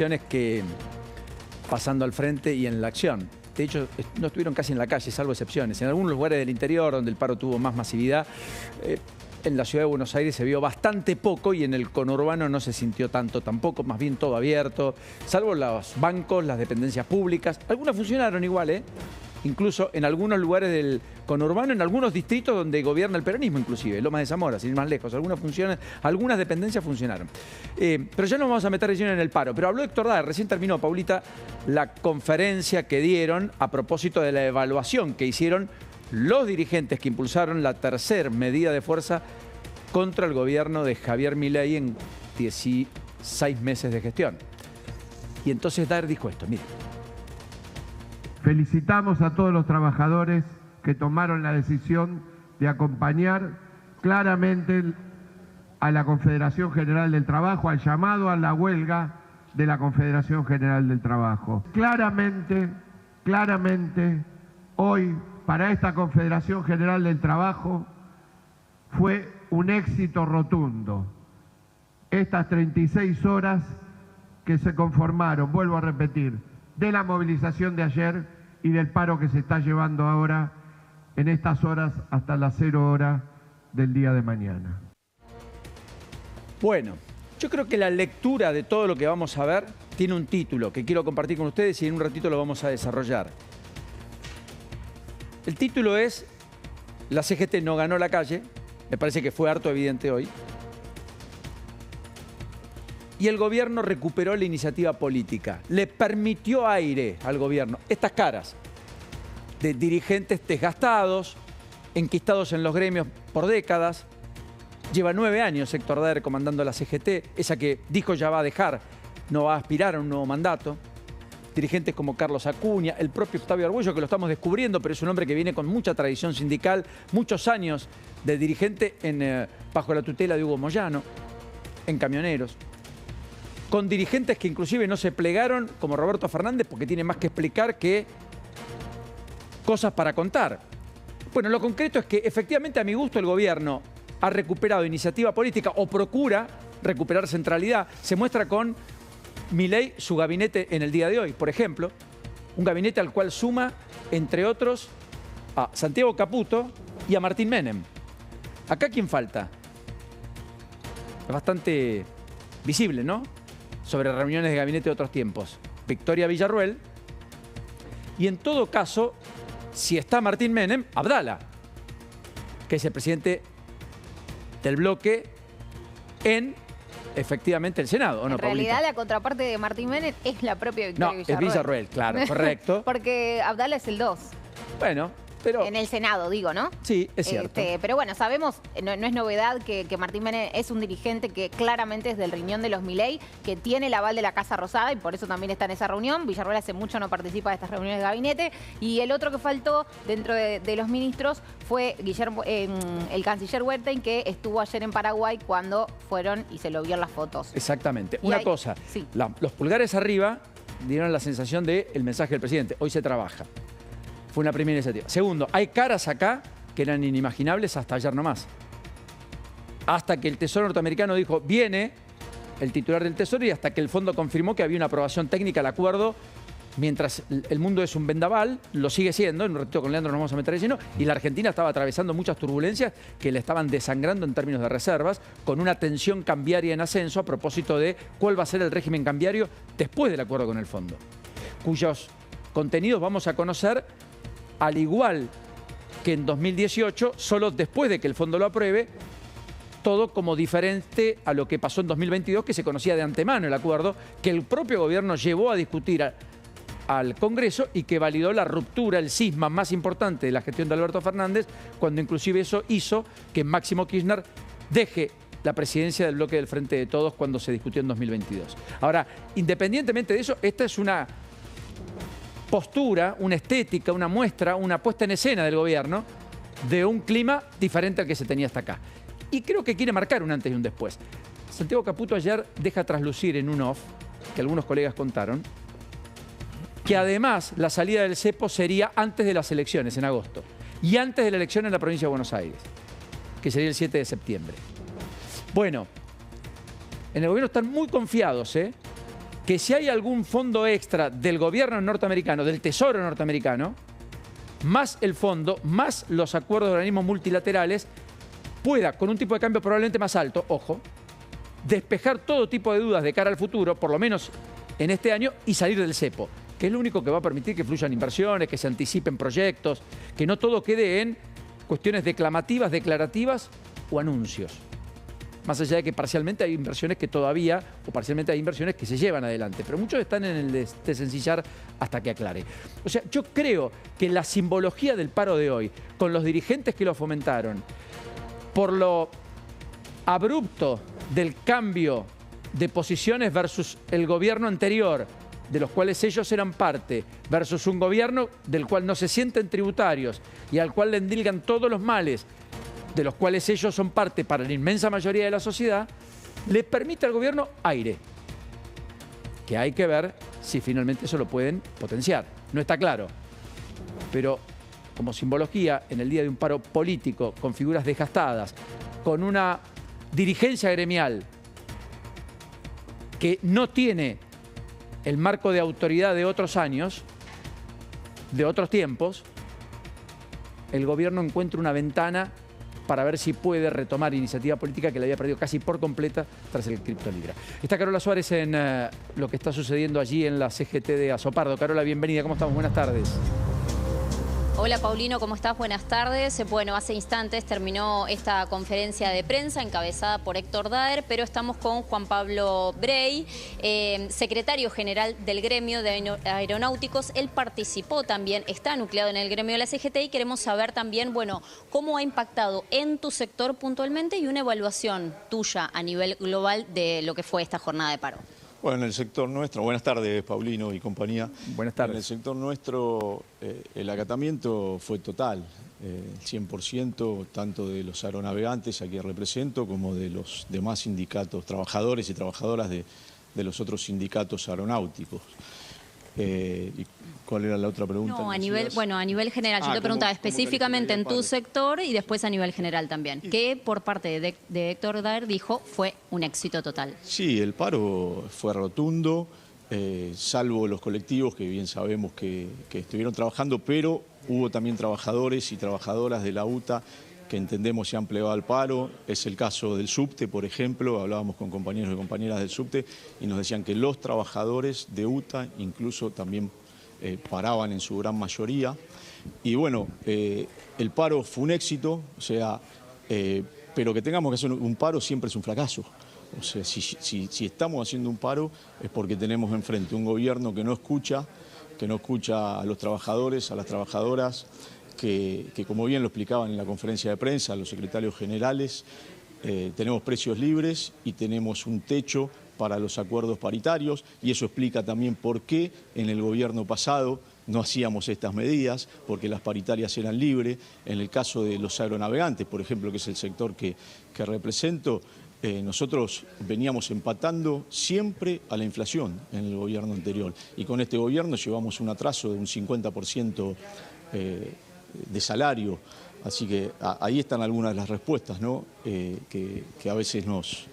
Que pasando al frente y en la acción. De hecho, no estuvieron casi en la calle, salvo excepciones. En algunos lugares del interior, donde el paro tuvo más masividad, en la ciudad de Buenos Aires se vio bastante poco y en el conurbano no se sintió tanto tampoco, más bien todo abierto, salvo los bancos, las dependencias públicas. Algunas funcionaron igual, incluso en algunos lugares del conurbano, en algunos distritos donde gobierna el peronismo inclusive, Lomas de Zamora, sin ir más lejos, algunas dependencias funcionaron. Pero ya nos vamos a meter recién en el paro. Pero habló Héctor Daer, recién terminó, Paulita, la conferencia que dieron a propósito de la evaluación que hicieron los dirigentes que impulsaron la tercera medida de fuerza contra el gobierno de Javier Milei en 16 meses de gestión. Y entonces Daer dijo esto, mire. Felicitamos a todos los trabajadores que tomaron la decisión de acompañar claramente a la Confederación General del Trabajo, al llamado a la huelga de la Confederación General del Trabajo. Claramente, hoy para esta Confederación General del Trabajo fue un éxito rotundo. Estas 36 horas que se conformaron, vuelvo a repetir, de la movilización de ayer y del paro que se está llevando ahora en estas horas hasta las 0 horas del día de mañana. Bueno, yo creo que la lectura de todo lo que vamos a ver tiene un título que quiero compartir con ustedes y en un ratito lo vamos a desarrollar. El título es La CGT no ganó la calle, me parece que fue harto evidente hoy. Y el gobierno recuperó la iniciativa política. Le permitió aire al gobierno. Estas caras de dirigentes desgastados, enquistados en los gremios por décadas. Lleva 9 años Héctor Daer comandando la CGT, esa que dijo ya va a dejar, no va a aspirar a un nuevo mandato. Dirigentes como Carlos Acuña, el propio Octavio Argüello, que lo estamos descubriendo, pero es un hombre que viene con mucha tradición sindical, muchos años de dirigente bajo la tutela de Hugo Moyano, en Camioneros. Con dirigentes que inclusive no se plegaron, como Roberto Fernández, porque tiene más que explicar que cosas para contar. Bueno, lo concreto es que efectivamente a mi gusto el gobierno ha recuperado iniciativa política o procura recuperar centralidad. Se muestra con Milei su gabinete en el día de hoy, por ejemplo. Un gabinete al cual suma, entre otros, a Santiago Caputo y a Martín Menem. Acá, ¿quién falta? Es bastante visible, ¿no? Sobre reuniones de gabinete de otros tiempos. Victoria Villarruel. Y en todo caso, si está Martín Menem, Abdala, que es el presidente del bloque en, efectivamente, el Senado. ¿O no, en realidad, Paulita? la contraparte de Martín Menem es la propia Victoria Villarruel. No, es Villarruel, claro, correcto. Porque Abdala es el 2. Bueno, pero... En el Senado, digo, ¿no? Sí, es cierto. Pero bueno, sabemos, no es novedad que Martín Menem es un dirigente que claramente es del riñón de los Milei, que tiene el aval de la Casa Rosada y por eso también está en esa reunión. Villarruel hace mucho no participa de estas reuniones de gabinete. Y el otro que faltó dentro de los ministros fue el canciller Wertheim, que estuvo ayer en Paraguay cuando fueron y se lo vio en las fotos. Exactamente. Una cosa, sí. Los pulgares arriba dieron la sensación del mensaje del presidente. Hoy se trabaja. Fue una primera iniciativa. Segundo, hay caras acá que eran inimaginables hasta ayer nomás. Hasta que el Tesoro norteamericano dijo, viene el titular del Tesoro, y hasta que el fondo confirmó que había una aprobación técnica al acuerdo, mientras el mundo es un vendaval, lo sigue siendo, en un ratito con Leandro nos vamos a meter de lleno, y la Argentina estaba atravesando muchas turbulencias que le estaban desangrando en términos de reservas, con una tensión cambiaria en ascenso a propósito de cuál va a ser el régimen cambiario después del acuerdo con el fondo, cuyos contenidos vamos a conocer al igual que en 2018, solo después de que el fondo lo apruebe, todo como diferente a lo que pasó en 2022, que se conocía de antemano el acuerdo, que el propio gobierno llevó a discutir al Congreso y que validó la ruptura, el cisma más importante de la gestión de Alberto Fernández, cuando inclusive eso hizo que Máximo Kirchner deje la presidencia del bloque del Frente de Todos cuando se discutió en 2022. Ahora, independientemente de eso, esta es una postura, una estética, una muestra, una puesta en escena del gobierno de un clima diferente al que se tenía hasta acá. Y creo que quiere marcar un antes y un después. Santiago Caputo ayer deja traslucir en un off, que algunos colegas contaron, que además la salida del cepo sería antes de las elecciones, en agosto, y antes de la elección en la provincia de Buenos Aires, que sería el 7 de septiembre. Bueno, en el gobierno están muy confiados, que si hay algún fondo extra del gobierno norteamericano, del Tesoro norteamericano, más el fondo, más los acuerdos de organismos multilaterales, pueda, con un tipo de cambio probablemente más alto, ojo, despejar todo tipo de dudas de cara al futuro, por lo menos en este año, y salir del cepo, que es lo único que va a permitir que fluyan inversiones, que se anticipen proyectos, que no todo quede en cuestiones declamativas, declarativas o anuncios. Más allá de que parcialmente hay inversiones que todavía, o parcialmente hay inversiones que se llevan adelante, pero muchos están en el desencillar hasta que aclare. O sea, yo creo que la simbología del paro de hoy, con los dirigentes que lo fomentaron, por lo abrupto del cambio de posiciones versus el gobierno anterior, de los cuales ellos eran parte, versus un gobierno del cual no se sienten tributarios y al cual le endilgan todos los males, de los cuales ellos son parte para la inmensa mayoría de la sociedad, le permite al gobierno aire. Que hay que ver si finalmente eso lo pueden potenciar. No está claro. Pero como simbología, en el día de un paro político, con figuras desgastadas, con una dirigencia gremial que no tiene el marco de autoridad de otros años, de otros tiempos, el gobierno encuentra una ventana para ver si puede retomar iniciativa política que la había perdido casi por completa tras el criptolibra. Está Carola Suárez en lo que está sucediendo allí en la CGT de Azopardo. Carola, bienvenida. ¿Cómo estamos? Buenas tardes. Hola Paulino, ¿cómo estás? Buenas tardes. Bueno, hace instantes terminó esta conferencia de prensa encabezada por Héctor Daer, pero estamos con Juan Pablo Brey, secretario general del gremio de aeronáuticos. Él participó también, está nucleado en el gremio de la CGT y queremos saber también, bueno, cómo ha impactado en tu sector puntualmente y una evaluación tuya a nivel global de lo que fue esta jornada de paro. Bueno, en el sector nuestro, buenas tardes Paulino y compañía. Buenas tardes. En el sector nuestro el acatamiento fue total, el 100%, tanto de los aeronavegantes a quien represento como de los demás sindicatos, trabajadores y trabajadoras de los otros sindicatos aeronáuticos. ¿Y cuál era la otra pregunta? No, a nivel general. Yo te preguntaba específicamente en tu sector y después a nivel general también. Que por parte de Héctor Daer dijo fue un éxito total. Sí, el paro fue rotundo, salvo los colectivos que bien sabemos que estuvieron trabajando, pero hubo también trabajadores y trabajadoras de la UTA que entendemos se han plegado al paro. Es el caso del subte, por ejemplo. Hablábamos con compañeros y compañeras del subte y nos decían que los trabajadores de UTA incluso también paraban en su gran mayoría. Y bueno, el paro fue un éxito, o sea, pero que tengamos que hacer un paro siempre es un fracaso. O sea, si estamos haciendo un paro es porque tenemos enfrente un gobierno que no escucha a los trabajadores, a las trabajadoras, que como bien lo explicaban en la conferencia de prensa los secretarios generales, tenemos precios libres y tenemos un techo para los acuerdos paritarios, y eso explica también por qué en el gobierno pasado no hacíamos estas medidas, porque las paritarias eran libres. En el caso de los aeronavegantes, por ejemplo, que es el sector que represento, nosotros veníamos empatando siempre a la inflación en el gobierno anterior, y con este gobierno llevamos un atraso de un 50% de salario. Así que ahí están algunas de las respuestas, ¿no? que a veces nos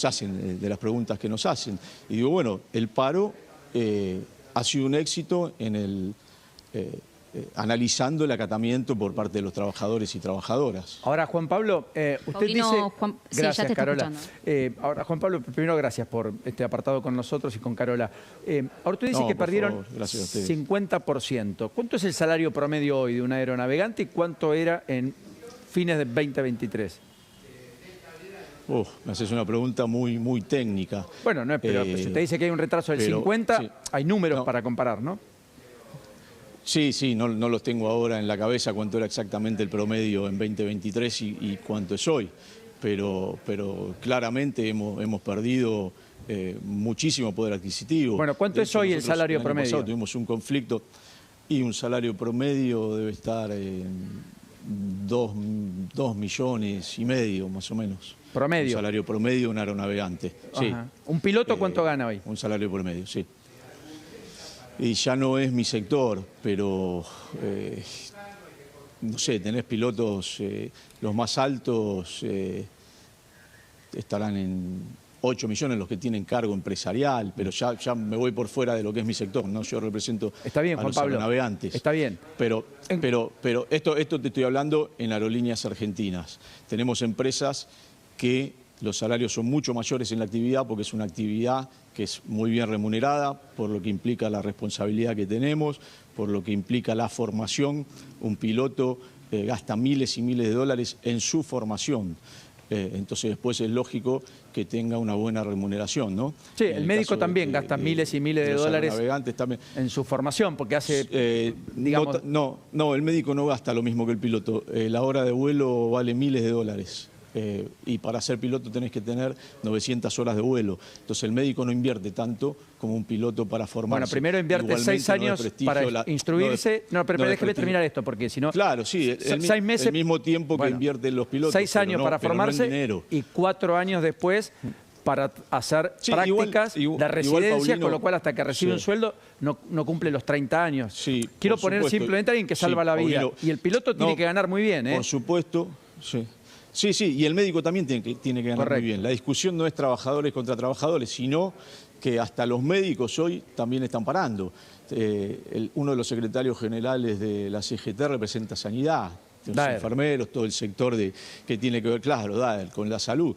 hacen, de las preguntas que nos hacen. Y digo, bueno, el paro ha sido un éxito en analizando el acatamiento por parte de los trabajadores y trabajadoras. Ahora, Juan Pablo, usted Paulino, dice... sí, gracias, ya te Carola. Ahora, Juan Pablo, primero gracias por este apartado con nosotros y con Carola. Ahora usted dice que perdieron 50%. ¿Cuánto es el salario promedio hoy de un aeronavegante y cuánto era en fines de 2023? Me haces una pregunta muy técnica. Bueno, no, pero si usted dice que hay un retraso del 50, sí, hay números para comparar, ¿no? Sí, no los tengo ahora en la cabeza cuánto era exactamente el promedio en 2023 y cuánto es hoy, pero claramente hemos perdido muchísimo poder adquisito. Bueno, ¿cuánto es hoy el salario promedio? Pasado tuvimos un conflicto y un salario promedio debe estar en 2,5 millones más o menos. ¿Promedio? Un salario promedio de un aeronavegante. Sí. ¿Un piloto cuánto gana hoy? Un salario promedio, sí. Y ya no es mi sector, pero no sé, tenés pilotos, los más altos estarán en 8 millones los que tienen cargo empresarial, pero ya me voy por fuera de lo que es mi sector, ¿no? Yo represento Está bien, a Juan los Pablo. aeronavegantes. Está bien. Pero esto te estoy hablando en aerolíneas argentinas. Tenemos empresas que los salarios son mucho mayores en la actividad porque es una actividad que es muy bien remunerada, por lo que implica la responsabilidad que tenemos, por lo que implica la formación. Un piloto gasta miles y miles de dólares en su formación. Entonces después es lógico que tenga una buena remuneración, ¿no? Sí, el médico también gasta miles y miles de dólares también. en su formación, porque hace, digamos... No, el médico no gasta lo mismo que el piloto. La hora de vuelo vale miles de dólares. Y para ser piloto tenés que tener 900 horas de vuelo. Entonces el médico no invierte tanto como un piloto para formarse. Bueno, primero invierte Igualmente 6 años para instruirse. Pero déjeme terminar esto, porque si no... Claro, sí, 6 meses, el mismo tiempo que invierten los pilotos. 6 años para formarse y 4 años después para hacer prácticas de residencia, con lo cual hasta que recibe un sueldo no cumple los 30 años. Sí, quiero poner supuesto, simplemente a alguien que salva la vida. Y el piloto tiene que ganar muy bien, ¿eh? Por supuesto, sí. Sí, y el médico también tiene que ganar muy bien. La discusión no es trabajadores contra trabajadores, sino que hasta los médicos hoy también están parando. Uno de los secretarios generales de la CGT representa Sanidad, los enfermeros, todo el sector que tiene que ver, claro, con la salud.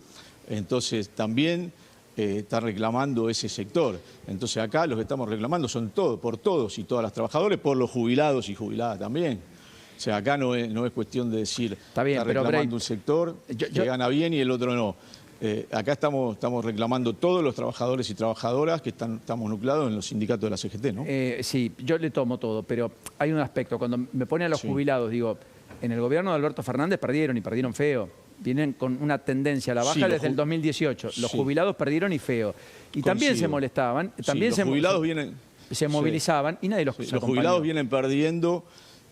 Entonces también está reclamando ese sector. Entonces acá los que estamos reclamando son por todos y todas las trabajadoras, por los jubilados y jubiladas también. O sea, acá no es cuestión de decir, está reclamando un sector que gana bien y el otro no. Acá estamos reclamando todos los trabajadores y trabajadoras que estamos nucleados en los sindicatos de la CGT, ¿no? Sí, yo le tomo todo, pero hay un aspecto. Cuando me pone a los jubilados, digo, en el gobierno de Alberto Fernández perdieron y perdieron feo. Vienen con una tendencia a la baja desde el 2018. Los jubilados perdieron y feo. Y también se molestaban. También los jubilados se movilizaban y nadie los acompañó. Los jubilados vienen perdiendo...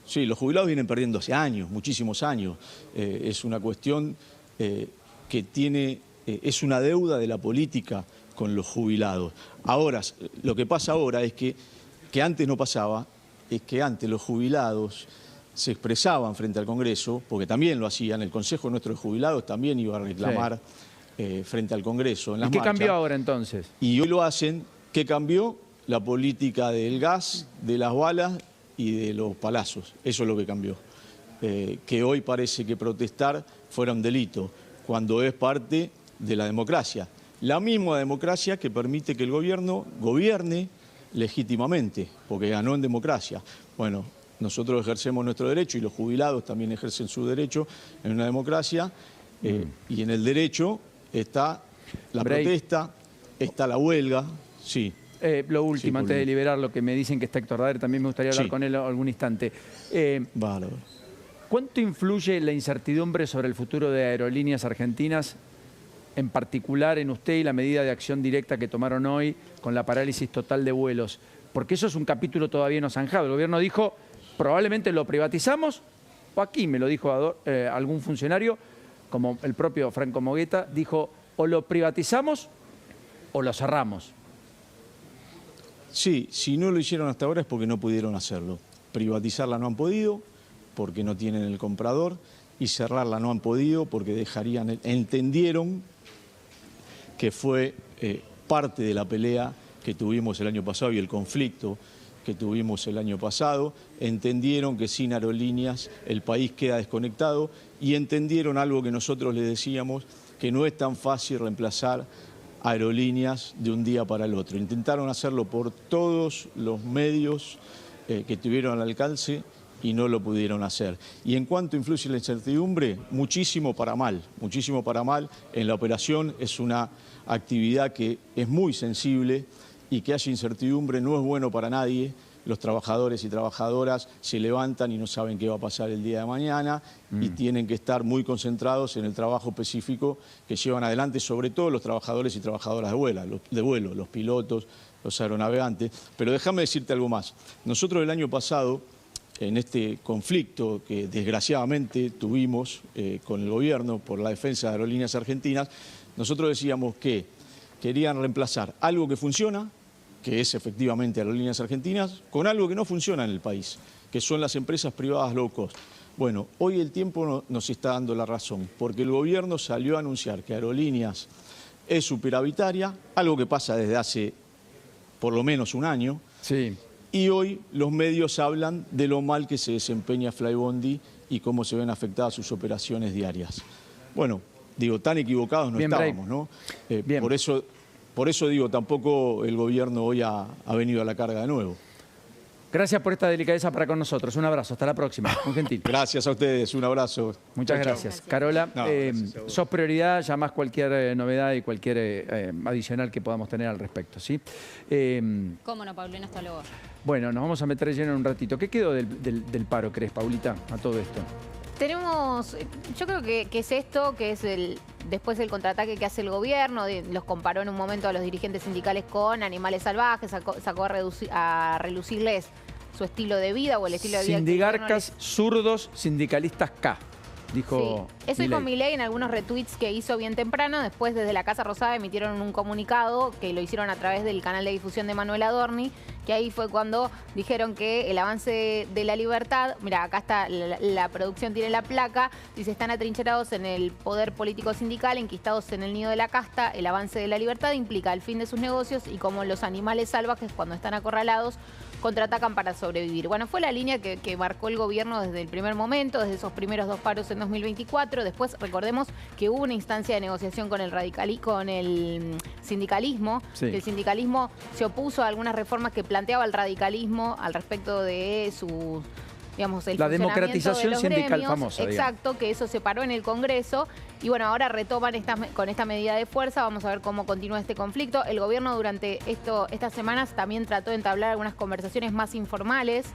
Sí, los jubilados vienen perdiendo hace años, muchísimos años. Es una cuestión que tiene, es una deuda de la política con los jubilados. Ahora, lo que pasa ahora es que antes no pasaba, es que antes los jubilados se expresaban frente al Congreso, porque también lo hacían, el Consejo nuestro de Jubilados también iba a reclamar frente al Congreso en las marchas. ¿Y qué cambió ahora entonces? Y hoy lo hacen. ¿Qué cambió? La política del gas, de las balas y de los palazos. Eso es lo que cambió. Que hoy parece que protestar fuera un delito, cuando es parte de la democracia. La misma democracia que permite que el gobierno gobierne legítimamente, porque ganó en democracia. Bueno, nosotros ejercemos nuestro derecho y los jubilados también ejercen su derecho en una democracia, y en el derecho está la protesta, está la huelga, sí. Lo último, antes de liberar lo que me dicen que está Héctor Daer, también me gustaría hablar con él algún instante. ¿Cuánto influye la incertidumbre sobre el futuro de Aerolíneas Argentinas, en particular en usted y la medida de acción directa que tomaron hoy con la parálisis total de vuelos? Porque eso es un capítulo todavía no zanjado. El gobierno dijo, probablemente lo privatizamos, o aquí me lo dijo algún funcionario, como el propio Franco Mogueta, dijo, o lo privatizamos o lo cerramos. Sí, si no lo hicieron hasta ahora es porque no pudieron hacerlo. Privatizarla no han podido porque no tienen el comprador, y cerrarla no han podido porque entendieron que fue parte de la pelea que tuvimos el año pasado y el conflicto que tuvimos el año pasado. Entendieron que sin aerolíneas el país queda desconectado y entendieron algo que nosotros les decíamos, que no es tan fácil reemplazar aerolíneas de un día para el otro. Intentaron hacerlo por todos los medios que tuvieron al alcance y no lo pudieron hacer. ¿Y en cuánto influye la incertidumbre? Muchísimo para mal en la operación. Es una actividad que es muy sensible y que haya incertidumbre no es bueno para nadie. Los trabajadores y trabajadoras se levantan y no saben qué va a pasar el día de mañana y tienen que estar muy concentrados en el trabajo específico que llevan adelante, sobre todo los trabajadores y trabajadoras de vuelo, los pilotos, los aeronavegantes. Pero déjame decirte algo más. Nosotros el año pasado, en este conflicto que desgraciadamente tuvimos con el gobierno por la defensa de Aerolíneas Argentinas, nosotros decíamos que querían reemplazar algo que funciona, que es efectivamente Aerolíneas Argentinas, con algo que no funciona en el país, que son las empresas privadas low cost. Bueno, hoy el tiempo nos está dando la razón, porque el gobierno salió a anunciar que Aerolíneas es superavitaria, algo que pasa desde hace por lo menos un año. Sí. Y hoy los medios hablan de lo mal que se desempeña Flybondi y cómo se ven afectadas sus operaciones diarias. Bueno, digo, tan equivocados no estábamos, ¿no? Por eso digo, tampoco el gobierno hoy ha venido a la carga de nuevo. Gracias por esta delicadeza para con nosotros. Un abrazo, hasta la próxima. Muy gentil. Gracias a ustedes, un abrazo. Muchas gracias. Carola, sos prioridad, llamás cualquier novedad y cualquier adicional que podamos tener al respecto, ¿sí? Cómo no, Paulina, hasta luego. Bueno, nos vamos a meter lleno en un ratito. ¿Qué quedó del paro, crees, Paulita, a todo esto? Tenemos, yo creo que es esto, que es después del contraataque que hace el gobierno, los comparó en un momento a los dirigentes sindicales con animales salvajes, sacó a relucirles su estilo de vida o el estilo de vida. Sindigarcas, zurdos, sindicalistas K, dijo sí. Eso dijo Milei en algunos retweets que hizo bien temprano. Después, desde la Casa Rosada, emitieron un comunicado que lo hicieron a través del canal de difusión de Manuel Adorni, que ahí fue cuando dijeron que el avance de la libertad, mira, acá está, la producción tiene la placa, dice, están atrincherados en el poder político sindical, enquistados en el nido de la casta, el avance de la libertad implica el fin de sus negocios y como los animales salvajes cuando están acorralados contraatacan para sobrevivir. Bueno, fue la línea que marcó el gobierno desde el primer momento, desde esos primeros 2 paros en 2024. Después, recordemos que hubo una instancia de negociación con el sindicalismo. Sí. Que el sindicalismo se opuso a algunas reformas que planteaba el radicalismo al respecto de su, digamos, el la democratización de sindical gremios, famosa. Exacto, digamos. Que eso se paró en el Congreso. Y bueno, ahora retoman con esta medida de fuerza. Vamos a ver cómo continúa este conflicto. El gobierno durante estas semanas también trató de entablar algunas conversaciones más informales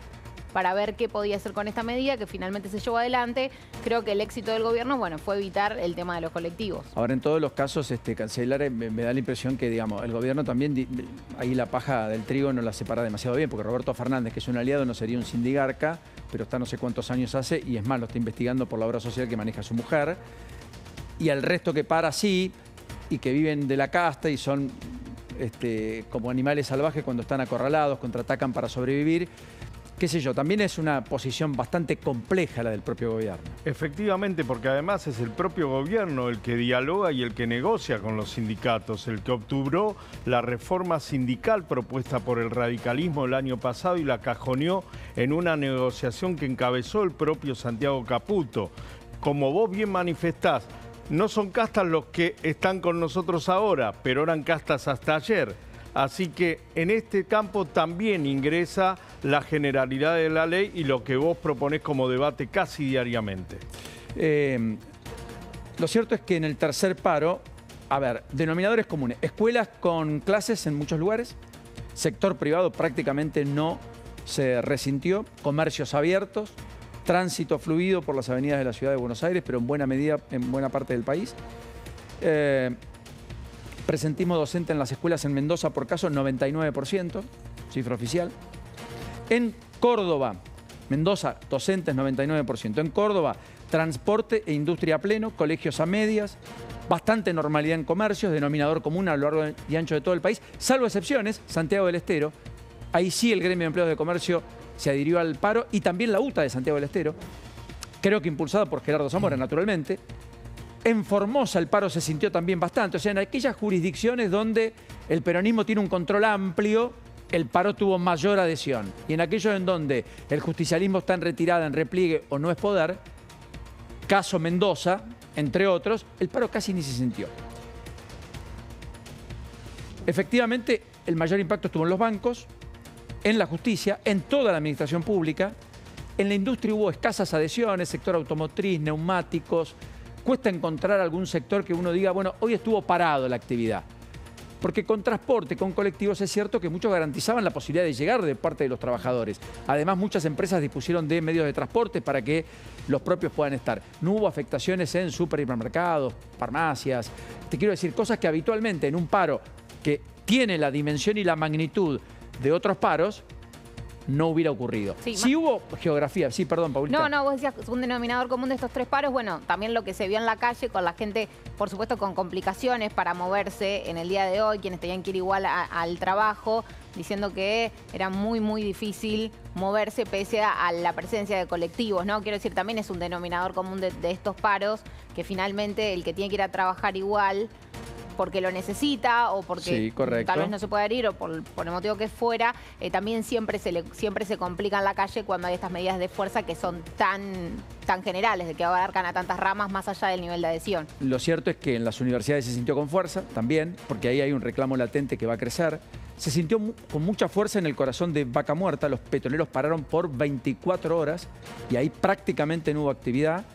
para ver qué podía hacer con esta medida, que finalmente se llevó adelante. Creo que el éxito del gobierno, bueno, fue evitar el tema de los colectivos. Ahora, en todos los casos, Cancelar, me da la impresión que, digamos, el gobierno también, ahí la paja del trigo no la separa demasiado bien, porque Roberto Fernández, que es un aliado, no sería un sindigarca, pero está no sé cuántos años hace, y es más, lo está investigando por la obra social que maneja su mujer. Y al resto que para sí, y que viven de la casta y son como animales salvajes cuando están acorralados, contraatacan para sobrevivir. Qué sé yo, también es una posición bastante compleja la del propio gobierno. Efectivamente, porque además es el propio gobierno el que dialoga y el que negocia con los sindicatos, el que obtubró la reforma sindical propuesta por el radicalismo el año pasado y la cajoneó en una negociación que encabezó el propio Santiago Caputo. Como vos bien manifestás, no son castas los que están con nosotros ahora, pero eran castas hasta ayer. Así que en este campo también ingresa la generalidad de la ley y lo que vos proponés como debate casi diariamente. Lo cierto es que en el tercer paro, a ver, denominadores comunes. Escuelas con clases en muchos lugares, sector privado prácticamente no se resintió, comercios abiertos, tránsito fluido por las avenidas de la ciudad de Buenos Aires, pero en buena medida en buena parte del país. Presentismo docente en las escuelas en Mendoza por caso 99%, cifra oficial. En Córdoba, Mendoza, docentes 99%. En Córdoba, transporte e industria a pleno, colegios a medias, bastante normalidad en comercios, denominador común a lo largo y ancho de todo el país, salvo excepciones, Santiago del Estero. Ahí sí el gremio de empleados de comercio se adhirió al paro y también la UTA de Santiago del Estero, creo que impulsada por Gerardo Zamora, naturalmente. En Formosa el paro se sintió también bastante, o sea, en aquellas jurisdicciones donde el peronismo tiene un control amplio, el paro tuvo mayor adhesión. Y en aquellos en donde el justicialismo está en retirada, en repliegue o no es poder, caso Mendoza, entre otros, el paro casi ni se sintió. Efectivamente, el mayor impacto estuvo en los bancos, en la justicia, en toda la administración pública. En la industria hubo escasas adhesiones, sector automotriz, neumáticos. Cuesta encontrar algún sector que uno diga, bueno, hoy estuvo parado la actividad. Porque con transporte, con colectivos, es cierto que muchos garantizaban la posibilidad de llegar de parte de los trabajadores. Además, muchas empresas dispusieron de medios de transporte para que los propios puedan estar. No hubo afectaciones en supermercados, farmacias. Te quiero decir, cosas que habitualmente en un paro que tiene la dimensión y la magnitud de otros paros, no hubiera ocurrido. Sí hubo geografía. Sí, perdón, Paulita. No, vos decías un denominador común de estos tres paros. Bueno, también lo que se vio en la calle con la gente, por supuesto, con complicaciones para moverse en el día de hoy, quienes tenían que ir igual al trabajo, diciendo que era muy, muy difícil moverse pese a la presencia de colectivos, ¿no? Quiero decir, también es un denominador común de estos paros, que finalmente el que tiene que ir a trabajar igual, porque lo necesita o porque Sí, correcto. tal vez no se puede ir o por el motivo que fuera, también siempre se complica en la calle cuando hay estas medidas de fuerza que son tan generales, de que abarcan a tantas ramas más allá del nivel de adhesión. Lo cierto es que en las universidades se sintió con fuerza también, porque ahí hay un reclamo latente que va a crecer. Se sintió con mucha fuerza en el corazón de Vaca Muerta. Los petroleros pararon por 24 horas y ahí prácticamente no hubo actividad.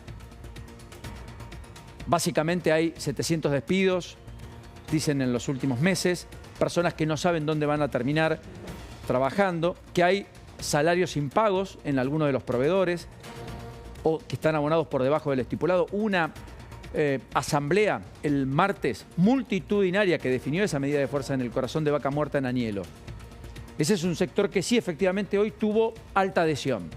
Básicamente hay 700 despidos, dicen en los últimos meses, personas que no saben dónde van a terminar trabajando, que hay salarios impagos en algunos de los proveedores o que están abonados por debajo del estipulado. Una asamblea el martes multitudinaria que definió esa medida de fuerza en el corazón de Vaca Muerta en Añelo. Ese es un sector que sí, efectivamente, hoy tuvo alta adhesión.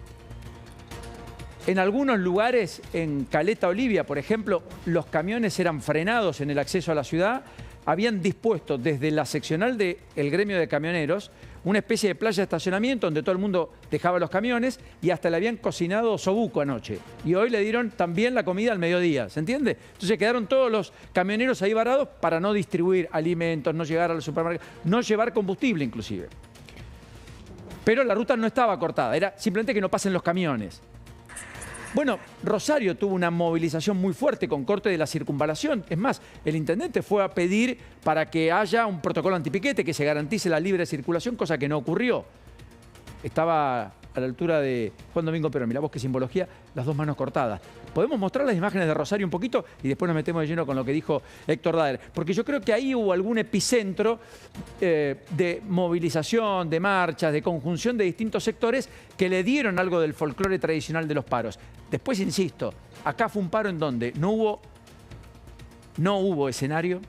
En algunos lugares, en Caleta Olivia, por ejemplo, los camiones eran frenados en el acceso a la ciudad. Habían dispuesto desde la seccional del gremio de camioneros una especie de playa de estacionamiento donde todo el mundo dejaba los camiones y hasta le habían cocinado osobuco anoche. Y hoy le dieron también la comida al mediodía, ¿se entiende? Entonces quedaron todos los camioneros ahí varados para no distribuir alimentos, no llegar al supermercado, no llevar combustible inclusive. Pero la ruta no estaba cortada, era simplemente que no pasen los camiones. Bueno, Rosario tuvo una movilización muy fuerte con corte de la circunvalación. Es más, el intendente fue a pedir para que haya un protocolo antipiquete, que se garantice la libre circulación, cosa que no ocurrió. Estaba a la altura de Juan Domingo Perón. Mirá vos qué simbología, las dos manos cortadas. Podemos mostrar las imágenes de Rosario un poquito y después nos metemos de lleno con lo que dijo Héctor Daer. Porque yo creo que ahí hubo algún epicentro de movilización, de marchas, de conjunción de distintos sectores que le dieron algo del folclore tradicional de los paros. Después, insisto, acá fue un paro en donde no hubo escenario,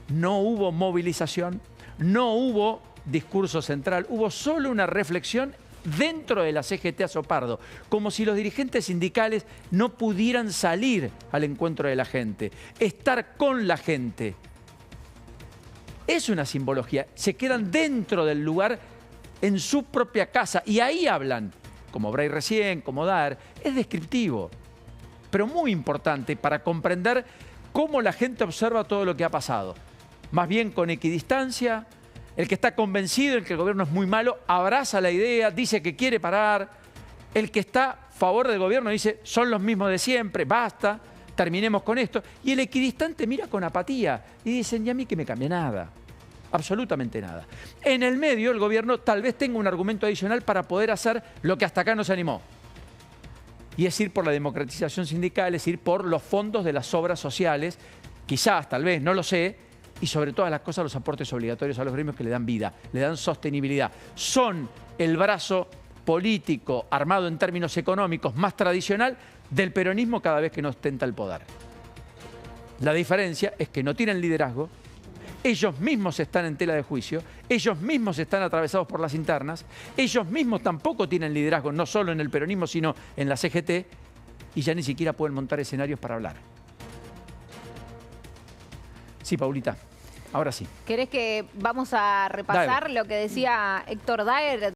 no hubo movilización, no hubo discurso central, hubo solo una reflexión dentro de la CGT Azopardo, como si los dirigentes sindicales no pudieran salir al encuentro de la gente, estar con la gente. Es una simbología, se quedan dentro del lugar en su propia casa y ahí hablan, como Bray recién, como Daer, es descriptivo, pero muy importante para comprender cómo la gente observa todo lo que ha pasado. Más bien con equidistancia. El que está convencido, el que el gobierno es muy malo, abraza la idea, dice que quiere parar. El que está a favor del gobierno dice, son los mismos de siempre, basta, terminemos con esto. Y el equidistante mira con apatía y dicen, ¿y a mí que me cambia nada? Absolutamente nada. En el medio, el gobierno tal vez tenga un argumento adicional para poder hacer lo que hasta acá no se animó. Y es ir por la democratización sindical, es ir por los fondos de las obras sociales, quizás, tal vez, no lo sé, y sobre todas las cosas los aportes obligatorios a los gremios que le dan vida, le dan sostenibilidad. Son el brazo político armado en términos económicos más tradicional del peronismo cada vez que no ostenta el poder. La diferencia es que no tienen liderazgo, ellos mismos están en tela de juicio, ellos mismos están atravesados por las internas, ellos mismos tampoco tienen liderazgo, no solo en el peronismo, sino en la CGT, y ya ni siquiera pueden montar escenarios para hablar. Sí, Paulita, ahora sí. ¿Querés que vamos a repasar lo que decía Héctor Daer?